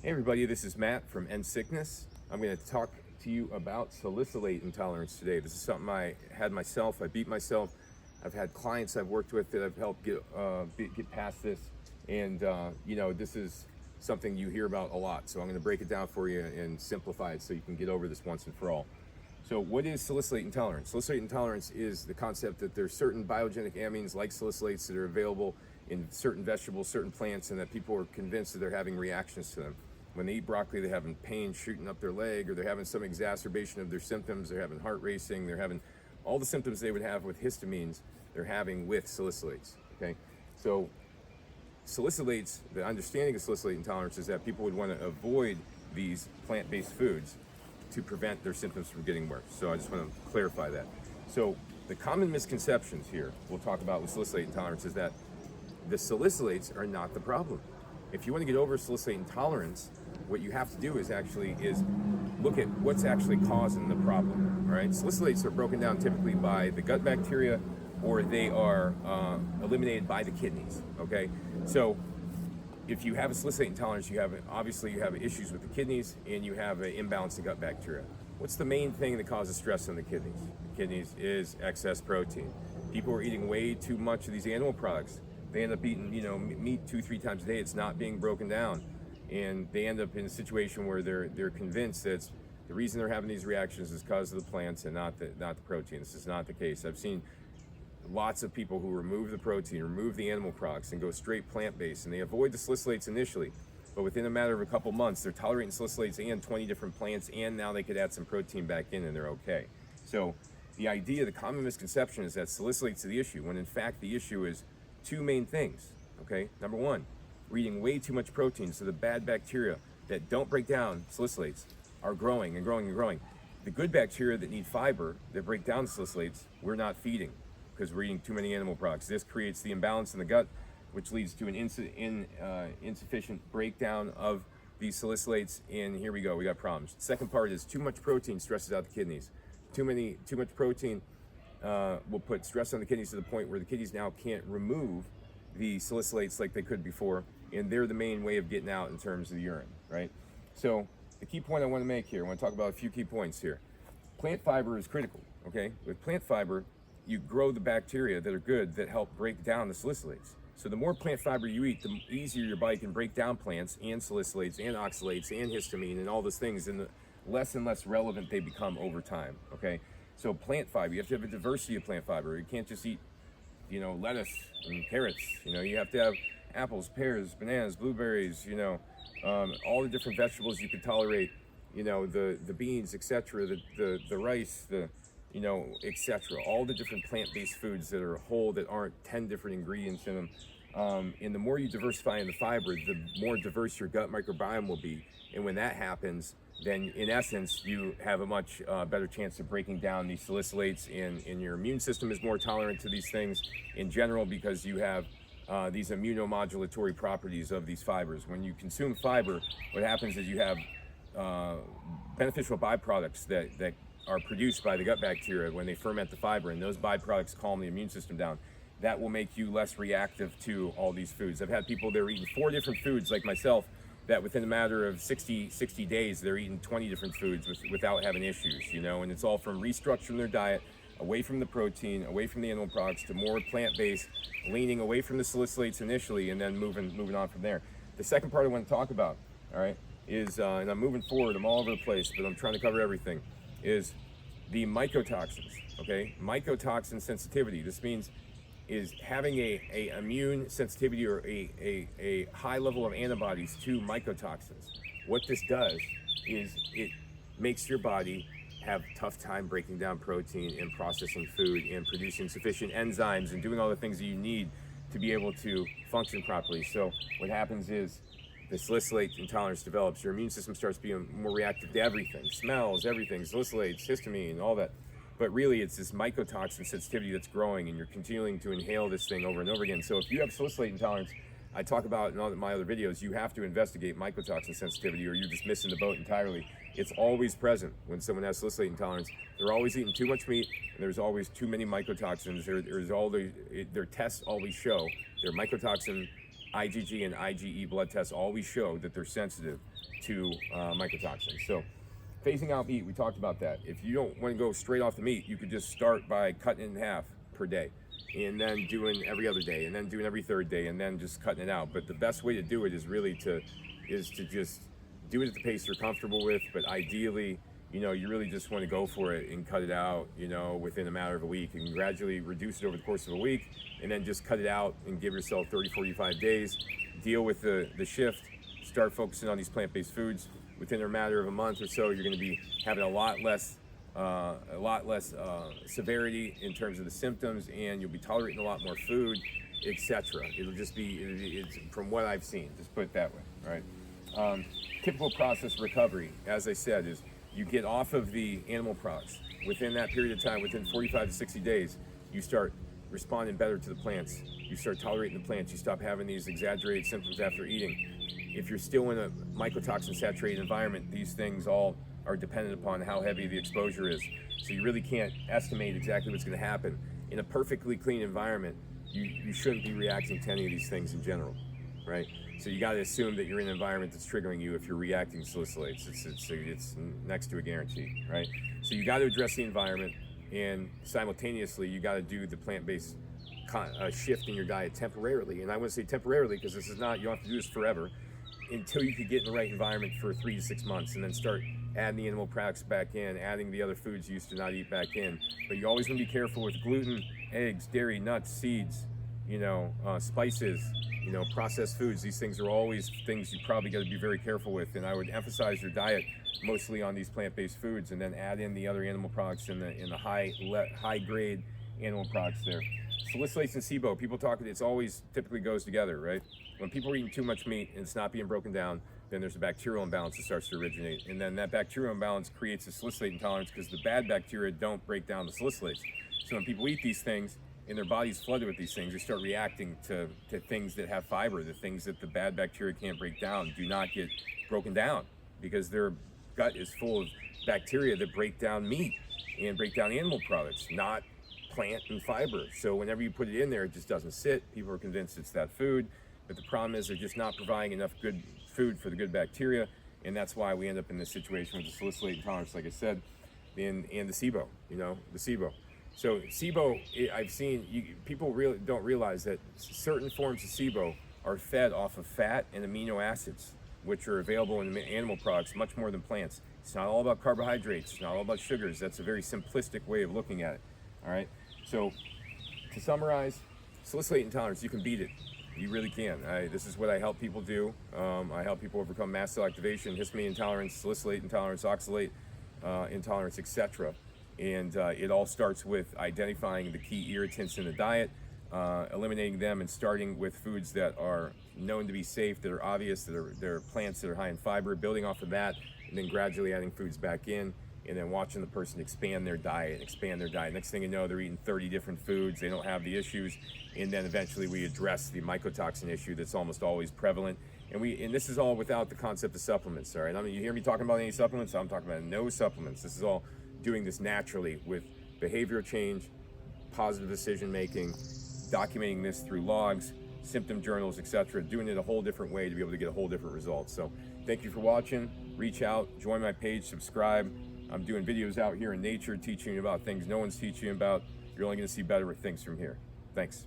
Hey everybody, this is Matt from End Sickness. I'm going to talk to you about salicylate intolerance today. This is something I had myself. I beat myself. I've had clients I've worked with that I've helped get past this, and this is something you hear about a lot. So I'm going to break it down for you and simplify it so you can get over this once and for all. So what is salicylate intolerance? Salicylate intolerance is the concept that there's certain biogenic amines like salicylates that are available in certain vegetables, certain plants, and that people are convinced that they're having reactions to them. When they eat broccoli, they're having pain shooting up their leg, or they're having some exacerbation of their symptoms. They're having heart racing. They're having all the symptoms they would have with histamines, they're having with salicylates, okay? So salicylates, the understanding of salicylate intolerance is that people would want to avoid these plant-based foods to prevent their symptoms from getting worse. So I just want to clarify that. So the common misconceptions here we'll talk about with salicylate intolerance is that the salicylates are not the problem. If you want to get over salicylate intolerance, what you have to do is look at what's actually causing the problem. All right, salicylates are broken down typically by the gut bacteria, or they are eliminated by the kidneys. Okay, so if you have a salicylate intolerance, you have issues with the kidneys, and you have an imbalance in gut bacteria. What's the main thing that causes stress on the kidneys? The kidneys is excess protein. People are eating way too much of these animal products. They end up eating, meat 2-3 times a day. It's not being broken down, and they end up in a situation where they're convinced that the reason they're having these reactions is because of the plants and not the protein. This is not the case. I've seen lots of people who remove the protein, remove the animal products, and go straight plant-based, and they avoid the salicylates initially, but within a matter of a couple months, they're tolerating salicylates and 20 different plants, and now they could add some protein back in, and they're okay. So the common misconception is that salicylates are the issue, when in fact the issue is two main things, okay? Number one, we're eating way too much protein, so the bad bacteria that don't break down salicylates are growing and growing and growing. The good bacteria that need fiber, that break down salicylates, we're not feeding because we're eating too many animal products. This creates the imbalance in the gut, which leads to an insufficient breakdown of these salicylates, and here we go, we got problems. The second part is too much protein stresses out the kidneys. Too much protein will put stress on the kidneys to the point where the kidneys now can't remove the salicylates like they could before, and they're the main way of getting out in terms of the urine, right? So the key point I want to make here, I want to talk about a few key points here. Plant fiber is critical, okay? With plant fiber, you grow the bacteria that are good that help break down the salicylates. So the more plant fiber you eat, the easier your body can break down plants and salicylates and oxalates and histamine and all those things, and the less and less relevant they become over time, okay? So plant fiber, you have to have a diversity of plant fiber. You can't just eat, lettuce and carrots. You have to have apples, pears, bananas, blueberries, all the different vegetables you could tolerate, the beans, etc., the rice, etc. All the different plant-based foods that are whole, that aren't 10 different ingredients in them. And the more you diversify in the fiber, the more diverse your gut microbiome will be. And when that happens, then in essence, you have a much better chance of breaking down these salicylates, and your immune system is more tolerant to these things in general because you have these immunomodulatory properties of these fibers. When you consume fiber, what happens is you have beneficial byproducts that are produced by the gut bacteria when they ferment the fiber, and those byproducts calm the immune system down. That will make you less reactive to all these foods. I've had people that are eating 4 different foods, like myself, that within a matter of 60 days, they're eating 20 different foods without having issues, and it's all from restructuring their diet, away from the protein, away from the animal products, to more plant-based, leaning away from the salicylates initially, and then moving on from there. The second part I want to talk about, all right, is, and I'm moving forward, I'm all over the place, but I'm trying to cover everything, is the mycotoxins, okay? Mycotoxin sensitivity. This means is having a immune sensitivity or a high level of antibodies to mycotoxins. What this does is it makes your body have a tough time breaking down protein and processing food and producing sufficient enzymes and doing all the things that you need to be able to function properly. So what happens is the salicylate intolerance develops. Your immune system starts being more reactive to everything, smells, everything, salicylates, histamine, all that. But really, it's this mycotoxin sensitivity that's growing, and you're continuing to inhale this thing over and over again. So if you have salicylate intolerance, I talk about in all my other videos, you have to investigate mycotoxin sensitivity, or you're just missing the boat entirely. It's always present when someone has salicylate intolerance. They're always eating too much meat, and there's always too many mycotoxins. Their tests always show their mycotoxin IgG and IgE blood tests always show that they're sensitive to mycotoxins. So phasing out meat, we talked about that. If you don't want to go straight off the meat, you could just start by cutting it in half per day, and then doing every other day, and then doing every third day, and then just cutting it out. But the best way to do it is really to just do it at the pace you're comfortable with. But ideally, you really just want to go for it and cut it out, within a matter of a week, and gradually reduce it over the course of a week, and then just cut it out and give yourself 30, 45 days, deal with the shift, start focusing on these plant-based foods. Within a matter of a month or so, you're going to be having a lot less severity in terms of the symptoms, and you'll be tolerating a lot more food, etc. It'll just be, it's from what I've seen, just put it that way, right? Typical process recovery, as I said, is you get off of the animal products. Within that period of time, within 45 to 60 days, you start responding better to the plants. You start tolerating the plants. You stop having these exaggerated symptoms after eating. If you're still in a mycotoxin saturated environment, these things all are dependent upon how heavy the exposure is. So you really can't estimate exactly what's going to happen. In a perfectly clean environment, you shouldn't be reacting to any of these things in general, right? So you got to assume that you're in an environment that's triggering you if you're reacting to salicylates. It's next to a guarantee, right? So you got to address the environment, and simultaneously you got to do the plant-based shift in your diet temporarily. And I want to say temporarily because this is not, you don't have to do this forever, until you could get in the right environment for 3 to 6 months, and then start adding the animal products back in, adding the other foods you used to not eat back in. But you always want to be careful with gluten, eggs, dairy, nuts, seeds, spices, processed foods. These things are always things you probably got to be very careful with. And I would emphasize your diet mostly on these plant-based foods, and then add in the other animal products in the high grade animal products there. Salicylates and SIBO, people talk, it's always typically goes together, right? When people are eating too much meat and it's not being broken down, then there's a bacterial imbalance that starts to originate. And then that bacterial imbalance creates a salicylate intolerance because the bad bacteria don't break down the salicylates. So when people eat these things and their body's flooded with these things, they start reacting to things that have fiber. The things that the bad bacteria can't break down do not get broken down because their gut is full of bacteria that break down meat and break down animal products, not plant and fiber. So whenever you put it in there, it just doesn't sit. People are convinced it's that food, but the problem is they're just not providing enough good food for the good bacteria, and that's why we end up in this situation with the salicylate intolerance, like I said, and the SIBO, the SIBO. So SIBO, I've seen, people really don't realize that certain forms of SIBO are fed off of fat and amino acids, which are available in animal products much more than plants. It's not all about carbohydrates, it's not all about sugars. That's a very simplistic way of looking at it, all right? So to summarize, salicylate intolerance, you can beat it. You really can. This is what I help people do. I help people overcome mast cell activation, histamine intolerance, salicylate intolerance, oxalate intolerance, etc. And it all starts with identifying the key irritants in the diet, eliminating them, and starting with foods that are known to be safe, that are obvious, that are plants that are high in fiber, building off of that, and then gradually adding foods back in, and then watching the person expand their diet. Next thing you know, they're eating 30 different foods, they don't have the issues, and then eventually we address the mycotoxin issue that's almost always prevalent. And this is all without the concept of supplements, all right? I mean, you hear me talking about any supplements? I'm talking about no supplements. This is all doing this naturally with behavioral change, positive decision making, documenting this through logs, symptom journals, etc., doing it a whole different way to be able to get a whole different result. So thank you for watching. Reach out, join my page, subscribe. I'm doing videos out here in nature teaching you about things no one's teaching you about. You're only going to see better with things from here. Thanks.